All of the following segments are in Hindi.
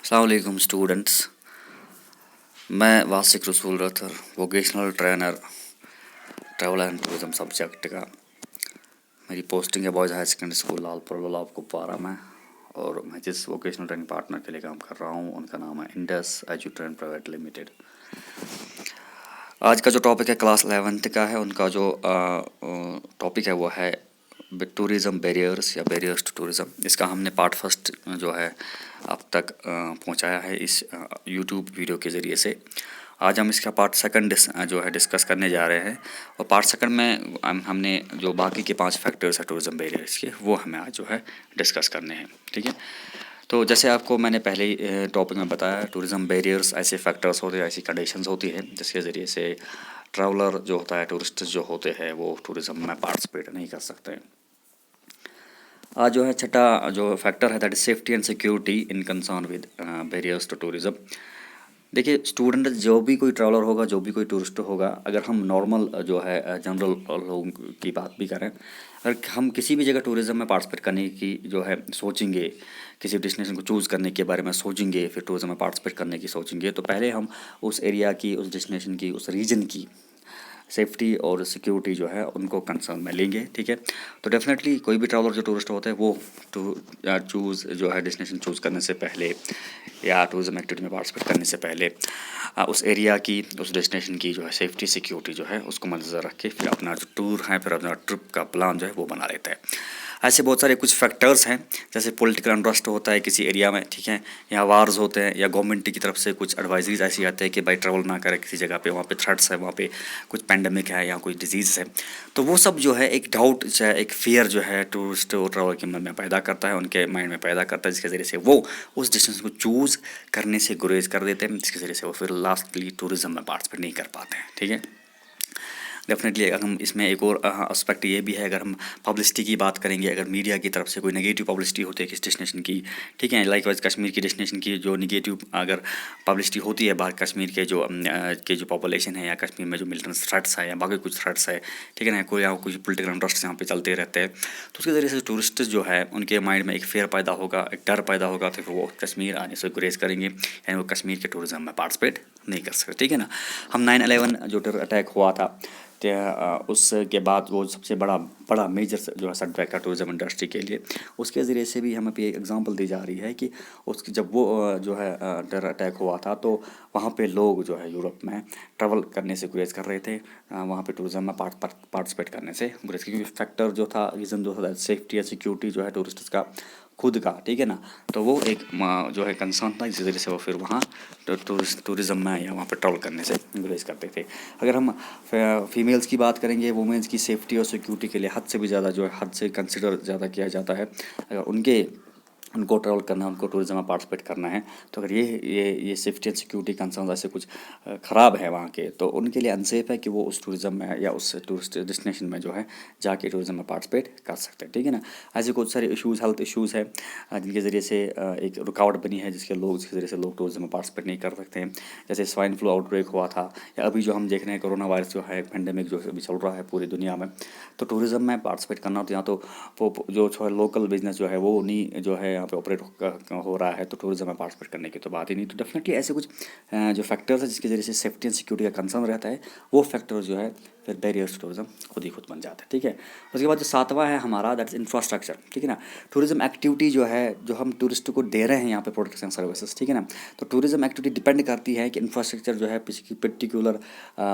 अस्सलाम वालेकुम स्टूडेंट्स। मैं वासिक रसूल rather, vocational trainer, travel and tourism subject का। मेरी पोस्टिंग है boys high secondary school Lalpur Lolab Kupwara में। और मैं जिस वोकेशनल ट्रेनिंग पार्टनर के लिए काम कर रहा हूँ उनका नाम है Indus edu train private limited. आज का जो टॉपिक है क्लास 11th का है। उनका जो टॉपिक है वो है टूरिज़म बैरियर्स या बैरियर्स टू टूरिज़म। इसका हमने पार्ट फर्स्ट जो है अब तक पहुंचाया है इस यूट्यूब वीडियो के ज़रिए से। आज हम इसका पार्ट सेकंड जो है डिस्कस करने जा रहे हैं। और पार्ट सेकंड में हमने जो बाकी के 5 फैक्टर्स हैं टूरिज़म बैरियर्स के, वो हमें आज जो है डिस्कस करने हैं। ठीक है, तो जैसे आपको मैंने पहले ही टॉपिक में बताया, टूरिज़म बैरियर्स ऐसे फैक्टर्स होते हैं, ऐसी कंडीशंस होती हैं जिसके ज़रिए से ट्रैवलर जो होता है, टूरिस्ट जो होते हैं, वो टूरिज़्म में पार्टिसिपेट नहीं कर सकते हैं। आज जो है छठा जो फैक्टर है that is safety and security in concern with barriers to tourism. देखिए स्टूडेंट, जो भी कोई ट्रैवलर होगा, जो भी कोई टूरिस्ट होगा, अगर हम नॉर्मल जो है जनरल लोगों की बात भी करें, अगर हम किसी भी जगह टूरिज़्म में पार्टिसिपेट करने की जो है सोचेंगे, किसी डेस्टिनेशन को चूज़ करने के बारे में सोचेंगे, फिर टूरिज़्म में पार्टिसिपेट करने की सोचेंगे, तो पहले हम उस एरिया की, उस डेस्टिनेशन की, उस रीजन की सेफ्टी और सिक्योरिटी जो है उनको कंसर्न में लेंगे। ठीक है, तो डेफिनेटली कोई भी ट्रैवलर जो टूरिस्ट होता है वो चूज़ जो है डेस्टिनेशन चूज़ करने से पहले या टूरिज़्म एक्टिविटी में पार्टिसिपेट करने से पहले उस एरिया की, उस डेस्टिनेशन की जो है सेफ्टी सिक्योरिटी जो है उसको मद्देनज़र रख के फिर अपना जो टूर है, फिर अपना ट्रिप का प्लान जो है वो बना लेता है। ऐसे बहुत सारे कुछ फैक्टर्स हैं, जैसे पॉलिटिकल अनरेस्ट होता है किसी एरिया में, ठीक है, या वार्स होते हैं, या गवर्नमेंट की तरफ से कुछ एडवाइजरीज ऐसी आती है कि भाई ट्रैवल ना करें किसी जगह पे, वहाँ पे थ्रेट्स है, वहाँ पे कुछ पेंडेमिक है या कोई डिजीज़ है। तो वो सब जो है एक डाउट, चाहे एक फियर जो है टूरिस्ट और ट्रैवल के मन में पैदा करता है, उनके माइंड में पैदा करता है, जिसके ज़रिए से वो उस डिस्टेंस को चूज़ करने से गुरेज कर देते हैं, जिसके ज़रिए से वो फिर लास्टली टूरिज़्म में पार्टिसिपेट नहीं कर पाते हैं। ठीक है, डेफिनेटली अगर हम इसमें एक और एस्पेक्ट ये भी है, अगर हम पब्लिसिटी की बात करेंगे, अगर मीडिया की तरफ से कोई नेगेटिव पब्लिसिटी होती है किस डेस्टिनेशन की, ठीक है, लाइक वाइज कश्मीर की डेस्टिनेशन की जो नेगेटिव अगर पब्लिसिटी होती है बाहर, कश्मीर के जो पॉपुलेशन है या कश्मीर में जो मिलिटेंट थ्रेट्स है या बाकी कुछ थ्रेट्स है, ठीक है ना, कोई यहाँ कुछ पोलिटिकल इंटरेस्ट यहाँ पे चलते रहते हैं, तो उसके ज़रिए से टूरिस्ट जो है उनके माइंड में एक फेयर पैदा होगा, एक डर पैदा होगा, तो फिर वो कश्मीर आने से गुरेज करेंगे, यानी वो कश्मीर के टूरिज़्म में पार्टिसिपेट नहीं कर सकते। ठीक है ना, हम 9/11 जो टेरर अटैक हुआ था, उसके बाद वो सबसे बड़ा मेजर जो है सेटबैक था टूरिज़्म इंडस्ट्री के लिए। उसके ज़रिए से भी हमें भी एक एग्जांपल दी जा रही है कि उसकी जब वो जो है टेरर अटैक हुआ था, तो वहाँ पे लोग जो है यूरोप में ट्रैवल करने से गुरेज कर रहे थे, वहाँ पे टूरिज़्म में पार्टिसिपेट करने से गुरेज, क्योंकि फैक्टर जो था, रीज़न जो था, सेफ्टी या सिक्योरिटी जो है टूरिस्ट का खुद का, ठीक है ना, तो वो एक जो है कंसर्न था, जिस वजह से वो फिर वहाँ टूरिज़्म में या वहाँ पर ट्रैवल करने से गुरेज करते थे। अगर हम फीमेल्स की बात करेंगे, वुमेंस की सेफ्टी और सिक्योरिटी के लिए हद से भी ज़्यादा जो है, हद से कंसिडर ज़्यादा किया जाता है। अगर उनको ट्रैवल करना है, उनको टूरिज़्म में पार्टिसिपेट करना है, तो अगर ये सेफ्टी एंड सिक्योरिटी कंसर्न ऐसे कुछ ख़राब है वहाँ के, तो उनके लिए अनसेफ है कि वो उस टूरिज़्म में या उस टूरिस्ट डेस्टिनेशन में जो है जाके टूरिज़्म में पार्टिसिपेट कर सकते हैं। ठीक है ना, ऐसे कुछ सारे इशूज़, हेल्थ इशूज़ है जिनके ज़रिए से एक रुकावट बनी है, जिसके ज़रिए से लोग टूरिज़्म में पार्टिसिपेट नहीं कर सकते हैं। जैसे स्वाइन फ्लू आउटब्रेक हुआ था, या अभी जो हम देख रहे हैं कोरोना वायरस जो है पेंडेमिक जो अभी चल रहा है पूरी दुनिया में, तो टूरिज़्म में पार्टिसिपेट करना, तो यहाँ तो जो लोकल बिजनेस जो है वो नहीं जो है यहाँ पे ऑपरेट हो रहा है, तो टूरिज़्म में पार्टिसिपेट करने की तो बात ही नहीं। तो डेफिनेटली ऐसे कुछ जो फैक्टर्स है जिसके ज़रिए से सेफ्टी एंड सिक्योरिटी का कंसर्न रहता है, वो फैक्टर जो है फिर बैरियर्स टूरिज़्म खुद ही खुद बन जाता है। ठीक है, उसके बाद जो सातवां है हमारा, दैट इज इंफ्रास्ट्रक्चर। ठीक है ना, टूरिज़्म एक्टिविटी जो है, जो हम टूरिस्ट को दे रहे हैं यहाँ पे प्रोडक्ट्स एंड सर्विसेज, ठीक है ना, तो टूरिज़्म एक्टिविटी डिपेंड करती है कि इंफ्रास्ट्रक्चर जो है पर्टिकुलर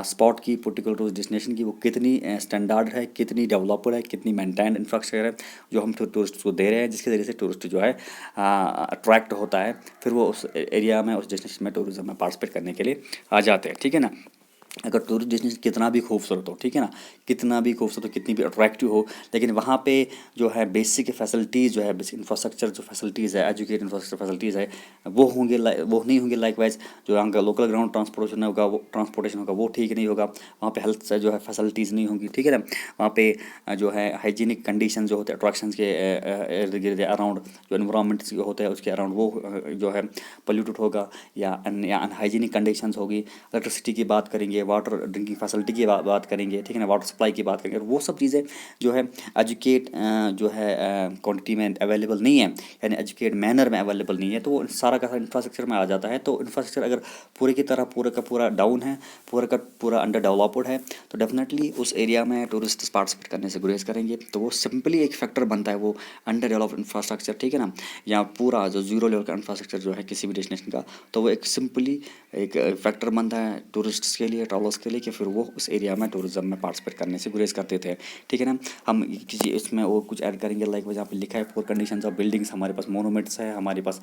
स्पॉट की, पर्टिकुलर डेस्टिनेशन की, वो कितनी स्टैंडर्ड है, कितनी डेवलप्ड है, कितनी मेंटेन इंफ्रास्ट्रक्चर है जो हम टूरिस्ट को दे रहे हैं, जिसके ज़रिए से टूरिस्ट जो है अट्रैक्ट होता है, फिर वो उस एरिया में, उस डेस्टिनेशन में टूरिज़्म में पार्टिसिपेट करने के लिए आ जाते हैं। ठीक है ना, अगर टूरिस्ट डेस्टिनेशन कितना भी खूबसूरत हो, ठीक है ना, कितना भी खूबसूरत हो, कितनी भी अट्रैक्टिव हो, लेकिन वहाँ पे जो है बेसिक फैसिलिटीज़ जो है, बेसिक इंफ्रास्ट्रक्चर जो फैसिलिटीज़ है, एजुकेट इंफ्रास्ट्रक्चर फैसिलिटीज़ है, वो नहीं होंगे। लाइकवाइज जो यहाँ का लोकल ग्राउंड ट्रांसपोर्टेशन होगा वो ठीक नहीं होगा, वहाँ पे हेल्थ से जो है फैसिलिटीज़ नहीं होंगी, ठीक है ना, वहाँ पे जो है हाइजीनिक कंडीशन जो होते हैं अट्रैक्शन के इर्द गिर्द अराउंड, जो इन्वायरमेंट होते हैं उसके अराउंड, वो जो है पोल्यूटेड होगा या अनहाइजीनिक कंडीशंस होगी। इलेक्ट्रिसिटी की बात करेंगे, वाटर ड्रिंकिंग फैसिलिटी की बात करेंगे, ठीक है ना, वाटर सप्लाई की बात करेंगे, और वो सब चीज़ें जो है एजुकेट जो है क्वांटिटी में अवेलेबल नहीं है, यानी एजुकेट मैनर में अवेलेबल नहीं है, तो वो सारा का सारा इंफ्रास्ट्रक्चर में आ जाता है। तो इंफ्रास्ट्रक्चर अगर पूरे की तरह पूरा का पूरा डाउन है, पूरा का पूरा अंडर डेवलप्ड है, तो डेफिनेटली उस एरिया में टूरिस्ट पार्टिसिपेट करने से गुरेज करेंगे। तो वो सिंपली एक फैक्टर बनता है, वो अंडर डेवलप्ड इंफ्रास्ट्रक्चर, ठीक है ना, या पूरा जो जीरो लेवल का इंफ्रास्ट्रक्चर जो है किसी भी डेस्टिनेशन का, तो वो एक सिंपली एक फैक्टर बनता है टूरिस्ट्स के लिए, ट्रैवलर्स के लिए, कि फिर वो उस एरिया में टूरिज्म में पार्टिसिपेट करने से गुरेज करते थे, ठीक है ना। हम किसी इसमें और कुछ ऐड करेंगे, लाइक जहाँ पे लिखा है पोर कंडीशंस ऑफ बिल्डिंग्स, हमारे पास मोनूमेंट्स है, हमारे पास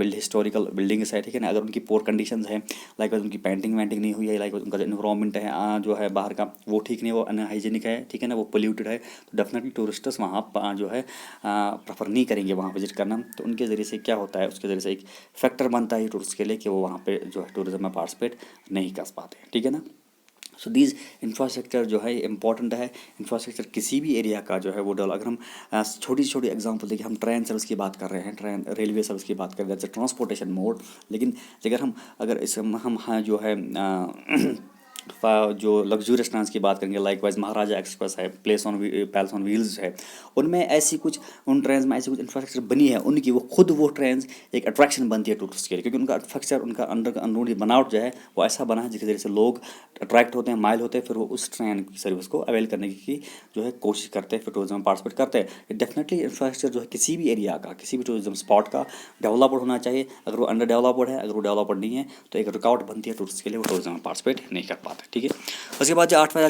हिस्टोरिकल बिल्डिंग्स है, ठीक है ना, अगर उनकी पोर कंडीशंस है, लाइक उनकी पेंटिंग वेंटिंग नहीं हुई है, लाइक उनका जो इन्वायरमेंट है जो है बाहर का वो ठीक नहीं, वो अनहाइजीनिक है, ठीक है ना, वो पोल्यूटेड है, तो डेफिनेटली टूरिस्ट्स वहाँ जो है प्रेफर नहीं करेंगे वहाँ विजिट करना। तो उनके ज़रिए से क्या होता है, उसके ज़रिए से एक फैक्टर बनता है टूरिस्ट के लिए कि वो वहाँ पे जो है टूरिज्म में पार्टिसिपेट नहीं कर पाते, ठीक है ना। सो दीज इंफ्रास्ट्रक्चर जो है इंपॉर्टेंट है। इंफ्रास्ट्रक्चर किसी भी एरिया का जो है वो डेवलप, अगर हम छोटी छोटी एग्जांपल देखिए, हम ट्रेन सर्विस की बात कर रहे हैं, ट्रेन रेलवे सर्विस की बात कर रहे हैं, दैट्स ट्रांसपोर्टेशन मोड, लेकिन अगर इस हम हाँ जो है जो लग्जूरियस ट्रांस की बात करेंगे, लाइक वाइज महाराजा एक्सप्रेस है, पैलेस ऑन व्हील्स है, उनमें ऐसी कुछ उन ट्रेन में ऐसी कुछ इंफ्रास्ट्रक्चर बनी है उनकी, वो ट्रेन एक अट्रैक्शन बनती है टूरिस्ट के लिए, क्योंकि उनका स्ट्रक्चर, उनका अंदरूनी बनावट जो है वो ऐसा बना है जिसके जरिए से लोग अट्रैक्ट होते हैं, माइल होते हैं, फिर वो उस ट्रेन की सर्विस को अवेल करने की जो है कोशिश करते हैं, फिर टूरिज्म में पार्टिसिपेट करते हैं। डेफिनेटली इंफ्रास्ट्रक्चर जो है किसी भी एरिया का, किसी भी टूरिज्म स्पॉट का डेवलप्ड होना चाहिए। अगर वो अंडर डेवलप्ड है, अगर वो डेवलप्ड नहीं है, तो एक रुकावट बनती है टूरिस्ट के लिए, वो टूरिज्म में पार्टिसिपेट नहीं कर पाते, ठीक है। उसके बाद जो आठवां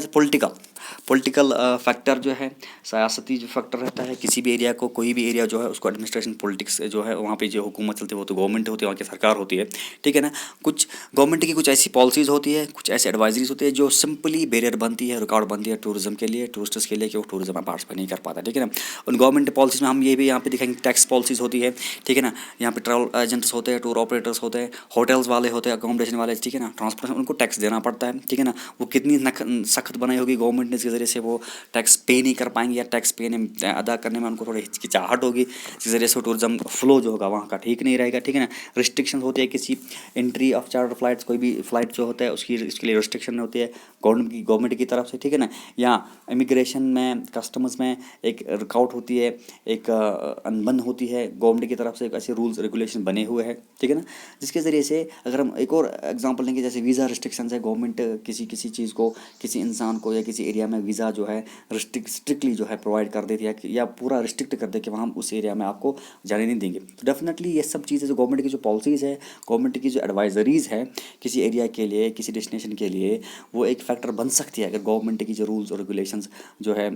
पॉलिटिकल फैक्टर जो है, सियासती जो फैक्टर रहता है किसी भी एरिया को, कोई भी एरिया जो है उसको एडमिनिस्ट्रेशन पॉलिटिक्स जो है, वहाँ पे जो हुकूमत चलती है वो तो गवर्नमेंट होती है, वहाँ की सरकार होती है, ठीक है ना। कुछ गवर्नमेंट की कुछ ऐसी पॉलिसीज़ होती है, कुछ ऐसी एडवाइजरीज होती है जो सिंपली बैरियर बनती है, रुकावट बनती है टूरिज्म के लिए, टूरिस्ट्स के लिए, कि वो टूरिज्म में पार्टिसिपेट नहीं कर पाता, ठीक है ना। उन गवर्नमेंट पॉलिसीज में हम ये भी यहाँ पे दिखाएंगे, टैक्स पॉलिसीज़ होती है, ठीक है ना, यहाँ पे ट्रैवल एजेंट्स होते हैं, टूर ऑपरेटर्स होते हैं, होटल्स वाले होते हैं, अकोमोडेशन वाले, ठीक है ना, ट्रांसपोर्टेशन, उनको टैक्स देना पड़ता है, ठीक है ना। वो कितनी सख्त बनाई होगी गवर्नमेंट ने, इसके ज़रिए से वो टैक्स पे नहीं कर पाएंगे, या टैक्स पे अदा करने में उनको थोड़ी हिचकिचाहट होगी, जिस ज़रिए से टूरिज्म फ्लो जो होगा वहाँ का ठीक नहीं रहेगा, ठीक है ना। रिस्ट्रिक्शन होती है किसी एंट्री ऑफ चार्टर फ्लाइट्स, कोई भी फ्लाइट जो होता है उसके लिए रिस्ट्रिक्शन होती है गवर्नमेंट की तरफ से, ठीक है ना। या इमिग्रेशन में, कस्टम्स में एक रुकावट होती है, एक अनबन होती है गवर्नमेंट की तरफ से, ऐसे रूल्स रेगुलेशन बने हुए हैं, ठीक है ना, जिसके ज़रिए से अगर हम एक और एग्जांपल लेंगे, जैसे वीज़ा रिस्ट्रिक्शंस है, गवर्नमेंट किसी किसी चीज़ को, किसी इंसान को या किसी एरिया में वीज़ा जो है स्ट्रिक्टली जो है प्रोवाइड कर देती है, या पूरा रिस्ट्रिक्ट कर दे कि वहाँ हम उस एरिया में आपको जाने नहीं देंगे। तो डेफिनेटली ये सब चीज़ें जो गवर्नमेंट की जो पॉलिसीज़ है, गवर्नमेंट की जो एडवाइजरीज़ है किसी एरिया के लिए, किसी डेस्टिनेशन के लिए, वो एक फैक्टर बन सकती है अगर गवर्नमेंट की जो रूल्स और रेगुलेशंस जो है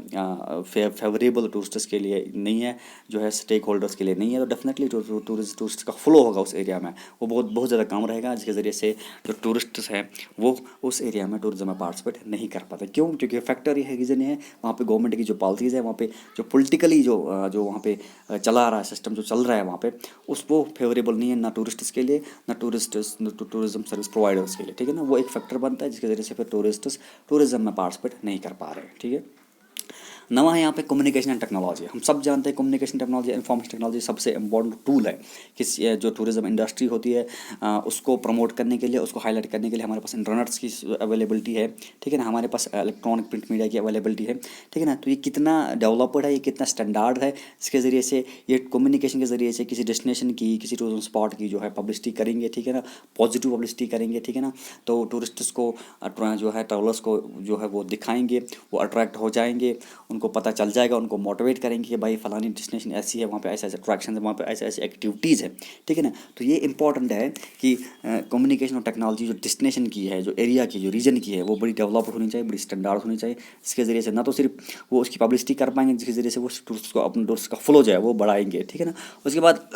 फेवरेबल टूरिस्ट्स के लिए नहीं है, जो है स्टेक होल्डर्स के लिए नहीं है, तो डेफिनेटली टूरिस्ट का फ्लो होगा उस एरिया में, वो बहुत ज़्यादा कम रहेगा, जिसके ज़रिए से जो टूरिस्ट्स हैं वो उस एरिया में टूरिज्म में पार्टिसिपेट नहीं कर पाते। क्यों? क्योंकि फैक्टर ये है, रीज़न है वहाँ पे गवर्नमेंट की जो पॉलिसीज़ है, वहाँ पे जो पॉलिटिकली जो वहाँ पे चला रहा है सिस्टम, जो चल रहा है वहाँ पे, वो फेवरेबल नहीं है ना टूरिस्ट्स के लिए, ना टूरिज्म सर्विस प्रोवाइडर्स के लिए, ठीक है ना। वो एक फैक्टर बनता है जिसके ज़रिए से फिर टूरिज्म में पार्टिसिपेट नहीं कर पा रहे हैं, ठीक है। नवा है यहाँ पे कम्युनिकेशन एंड टेक्नोलॉजी। हम सब जानते हैं कम्युनिकेशन टेक्नोलॉजी, इन्फॉर्मेशन टेक्नोलॉजी सबसे इंपॉर्टेंट टूल है किस जो टूरिज्म इंडस्ट्री होती है उसको प्रमोट करने के लिए, उसको हाईलाइट करने के लिए हमारे पास इंटरनेट्स की अवेलेबिलिटी है, ठीक है ना, हमारे पास इलेक्ट्रॉनिक प्रिंट मीडिया की अवेलेबिलिटी है, ठीक है ना। तो ये कितना डेवलप्ड है, ये कितना स्टैंडर्ड है, इसके ज़रिए से ये कम्युनिकेशन के ज़रिए से किसी डेस्टिनेशन की, किसी टूरिज्म स्पॉट की जो है पब्लिसिटी करेंगे, ठीक है ना, पॉजिटिव पब्लिसिटी करेंगे, ठीक है ना। तो टूरिस्ट्स को जो है ट्रैवलर्स को जो है वो दिखाएंगे, वो अट्रैक्ट हो जाएंगे, उनको पता चल जाएगा, उनको मोटिवेट करेंगे कि भाई फलानी डेस्टिनेशन ऐसी है, वहाँ पे ऐसे ऐसे अट्रैक्शन है, वहाँ पे ऐसे ऐसे एक्टिविटीज़ है, ठीक है ना। तो ये इंपॉर्टेंट है कि कम्युनिकेशन और टेक्नोलॉजी जो डेस्टिनेशन की है, जो एरिया की, जो रीजन की है, वो बड़ी डेवलप्ड होनी चाहिए, बड़ी स्टैंडर्ड होनी चाहिए, जिसके ज़रिए से ना तो सिर्फ वो उसकी पब्लिसिटी कर पाएंगे, जिसके ज़रिए से वो टूरिस्ट को, अपने टूरिस्ट का फ्लो जो है वो बढ़ाएंगे, ठीक है ना। उसके बाद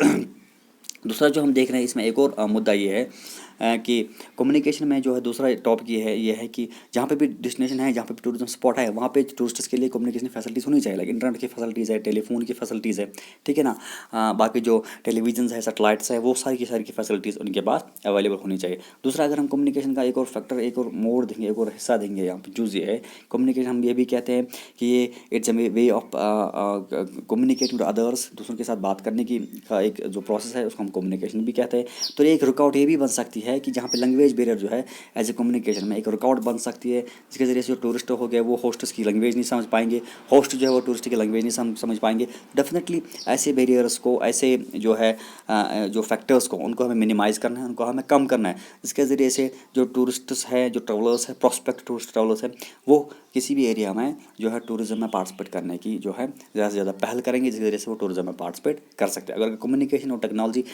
दूसरा जो हम देख रहे हैं इसमें एक और मुद्दा ये है कि कम्युनिकेशन में जो है दूसरा टॉपिक ये है कि जहाँ पे भी डेस्टिनेशन है, जहाँ पे भी टूरिज्म स्पॉट है, वहाँ पे टूरिस्ट्स के लिए कम्युनिकेशन फैसिलिटीज़ होनी चाहिए, लाइक इंटरनेट की फैसिलिटीज़ है, टेलीफोन की फैसिलिटीज़ है, ठीक है ना। बाकी जो टेलीविजन है, सैटेलाइट्स है, वो सारी की फैसिलिटीज़ उनके पास अवेलेबल होनी चाहिए। दूसरा, अगर हम कम्युनिकेशन का एक और फैक्टर, एक और मोड देंगे, एक और हिस्सा देंगे यहाँ पर चूज़ ये है कम्युनिकेशन, हम ये भी कहते हैं कि ये it's a way of communicating to others, दूसरों के साथ बात करने की का एक जो प्रोसेस है उसको हम कम्युनिकेशन भी कहते हैं। तो एक रुकावट ये भी बन सकती है कि जहाँ पे लैंग्वेज बैरियर जो है एज ए कम्युनिकेशन में एक रुकावट बन सकती है, जिसके ज़रिए से जो टूरिस्ट हो गए वो होस्ट्स की लैंग्वेज नहीं समझ पाएंगे, होस्ट जो है वो टूरिस्ट की लैंग्वेज नहीं समझ पाएंगे। डेफिनेटली ऐसे बैरियर्स को, ऐसे जो है जो फैक्टर्स को, उनको हमें मिनिमाइज़ करना है, उनको हमें कम करना है, जिसके ज़रिए से जो टूरिस्ट्स हैं, जो ट्रैवलर्स हैं, प्रॉस्पेक्ट टूरिस्ट ट्रैवलर्स हैं, वो किसी भी एरिया में जो है टूरिज्म में पार्टिसिपेट करने की जो है ज़्यादा से ज़्यादा पहल करेंगे, जिसकी वजह से वो टूरिज्म में पार्टिसिपेट कर सकते हैं। अगर कम्युनिकेशन और टेक्नोलॉजी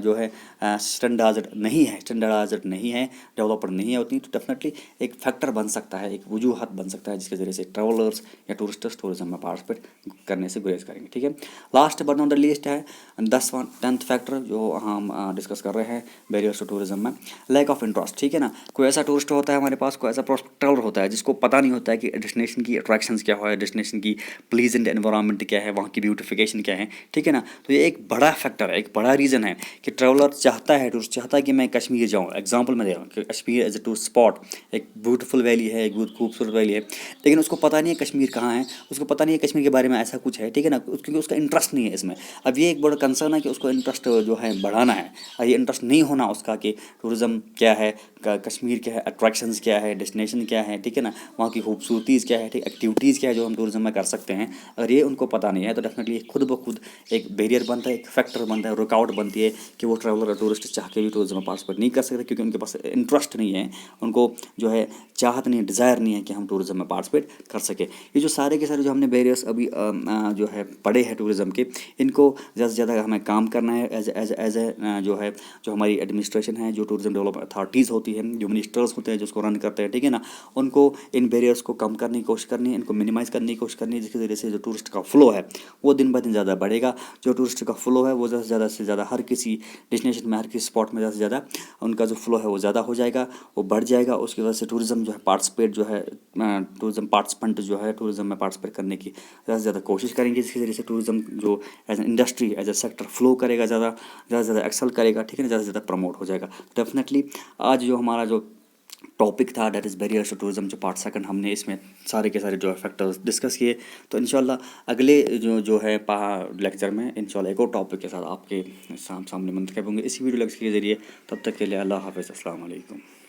जो है स्टैंडर्डाइज्ड नहीं है, डेवलप्ड नहीं है उतनी, तो डेफिनेटली एक फैक्टर बन सकता है, एक वजूहत बन सकता है, जिसके ज़रिए से ट्रैवलर्स या टूरिस्टर्स टूरिज्म में पार्टिसिपेट करने से गुरेज करेंगे। ठीक है, last but not the least है 10th फैक्टर जो हम डिस्कस कर रहे हैं बैरियर्स टू टूरिज्म में, लैक ऑफ इंटरेस्ट। ठीक है ना, कोई ऐसा टूरिस्ट होता है हमारे पास, कोई ऐसा ट्रैवलर होता है जिसको पता नहीं होता है कि डेस्टिनेशन की अट्रैक्शंस क्या है, डेस्टिनेशन की प्लीजेंट एनवायरनमेंट क्या है, वहाँ की ब्यूटिफिकेशन क्या है। ठीक है ना, तो ये एक बड़ा फैक्टर है, एक बड़ा रीज़न है कि ट्रैवलर चाहता है, टूरिस्ट चाहता है कि मैं कश्मीर जाऊँ। एग्जाम्पल मैं दे रहा हूँ कि Kashmir as a tourist spot एक ब्यूटीफुल वैली है, एक बहुत खूबसूरत वैली है, लेकिन उसको पता नहीं है कश्मीर कहाँ है, उसको पता नहीं है कश्मीर के बारे में ऐसा कुछ है। ठीक है ना, क्योंकि उसका इंटरेस्ट नहीं है इसमें। अब ये एक बड़ा कंसर्न है कि उसको इंटरेस्ट जो है बढ़ाना है, और ये इंटरेस्ट नहीं होना उसका कि टूरिज़्म क्या है, कश्मीर क्या है, अट्रैक्शंस क्या है, डेस्टिनेशन क्या है। ठीक है ना, वहाँ की खूबसूरतीज़ क्या है, ठीक, एक्टिविटीज़ क्या है जो हम टूरिज्म में कर सकते हैं। अगर ये उनको पता नहीं है तो डेफिनेटली खुद ब खुद एक बैरियर बनता है, एक फैक्टर बनता है, रुकावट बनती है कि वो ट्रैवलर और टूरिस्ट चाह के भी टूरिज्म में पार्टिसिपेट नहीं कर सकते, क्योंकि उनके पास इंटरेस्ट नहीं है, उनको जो है चाहत नहीं है, डिज़ायर नहीं है कि हम टूरिज्म में पार्टिसिपेट कर सके। ये जो सारे के सारे जो हमने बैरियर्स अभी जो है पढ़े हैं टूरिज्म के, इनको ज़्यादा से ज़्यादा हमें काम करना है एज ए जो है, जो हमारी एडमिनिस्ट्रेशन है, जो टूरिज्म डेवलपमेंट अथॉरिटीज़ होती है, जो मिनिस्टर्स होते हैं जो उसको रन करते हैं। ठीक है ना, उनको इन बैरियर्स को कम करने की कोशिश करनी है, इनको मिनिमाइज़ करने की कोशिश करनी है, जिसकी वजह से जो टूरिस्ट का फ्लो है वो दिन ब दिन ज़्यादा बढ़ेगा। जो टूरिस्ट का फ्लो है वो से ज़्यादा हर किसी डेस्टिनेशन में, हर किसी स्पॉट में ज़्यादा से ज़्यादा उनका जो फ्लो है वो ज़्यादा हो जाएगा, वो बढ़ जाएगा। उसकी वजह से टूरिज़्म जो है पार्टिसिपेट जो है टूरिज़्म पार्टिसिपेंट जो है टूरिज़्म में पार्टिसिपेट करने की ज़्यादा से ज़्यादा कोशिश करेंगे, जिसकी वजह से टूरिज़्म जो as an industry, as a sector flow करेगा, ज़्यादा से ज़्यादा एक्सेल करेगा। ठीक है ना, ज़्यादा से ज़्यादा प्रमोट हो जाएगा। डेफिनेटली आज जो हमारा जो टॉपिक था that is barriers to tourism, जो पार्ट सेकंड, हमने इसमें सारे के सारे जो है फैक्टर्स डिस्कस किए। तो इंशाल्लाह अगले जो है लेक्चर में इंशाल्लाह एक और टॉपिक के साथ आपके सामने मुंतखब होंगे इसी वीडियो लेक्चर के ज़रिए। तब तक के लिए अल्लाह हाफ़िज़, अस्सलाम वालेकुम।